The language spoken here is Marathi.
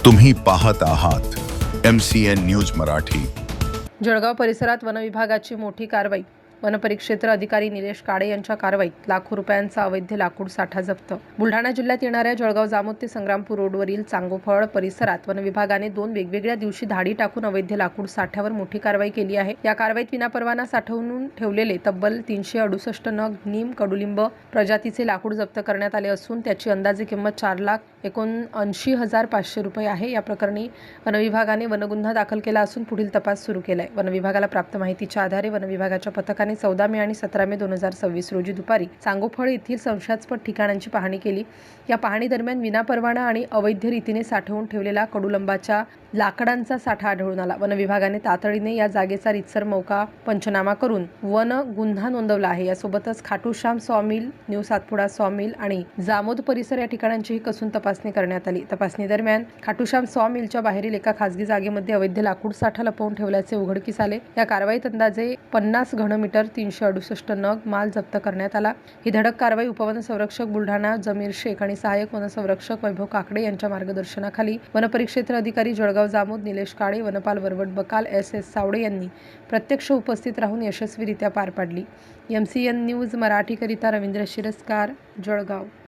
तुम्ही पाहत आहात MCN न्यूज मराठी। जळगाव परिसरात वनविभागाची मोठी कारवाई। वनपरिक्षेत्र अधिकारी निलेश काळे यांच्या कारवाईत लाखो रुपयांचा अवैध लाकूड साठा जप्त। बुलढाणा जिल्ह्यात येणाऱ्या जळगाव जामोद ते संग्रामपूर रोडवरील चांगोफळ परिसरात वनविभागाने 2 वेगवेगळ्या दिवशी धाडी टाकून अवैध लाकूड साठ्यावर मोठी कारवाई केली आहे। या कारवाईत विनापरवाना साठवून ठेवलेले तब्बल 368 नग नीम कडुलिंब प्रजातीचे लाकूड जप्त करण्यात आले असून त्याची अंदाजे किंमत 4,79,500 रुपये आहे। या प्रकरणी वनविभागाने वनगुन्हा दाखल केला असून पुढील तपास सुरू केला आहे। वनविभागाला प्राप्त माहितीच्या आधारे वनविभागाच्या पथकाने 14 मे आणि 17 मे 2026 रोजी दुपारी चांगोफळ येथील संशयास्पद ठिकाणांची पाहणी केली। या पाहणी दरम्यान विनापरवाना आणि अवैध रीतीने साठवून ठेवलेला कडुलिंबाच्या लाकडांचा साठा आढळून आला। वनविभागाने तातडीने या जागेचा रीतसर मौका पंचनामा करून वन गुन्हा नोंदवला आहे। यासोबतच Khatushyam sawmill, new Satpuda sawmill आणि जामोद परिसर या ठिकाणांचीही कसून तपासणी करण्यात आली। तपासणी दरम्यान खाटूश्याम सॉमिलच्या बाहेरील एका खासगी जागेमध्ये अवैध लाकूड साठा लपवून ठेवल्याचे उघडकीस आले। या कारवाईत अंदाजे 50 घनमीटर 368 नग माल जप्त करण्यात आला। ही धडक कारवाई उपवन संरक्षक बुलढाणा जमीर शेख आणि सहाय्यक वनसंरक्षक वैभव काकडे यांच्या मार्गदर्शनाखाली वनपरिक्षेत्र अधिकारी जळगाव जामोद निलेश काळे, वनपाल वरवट बकाल SS सावडे यांनी प्रत्यक्ष उपस्थित राहून यशस्वीरित्या पार पाडली। MCN न्यूज मराठीकरिता रवींद्र शिरस्कार, जळगाव।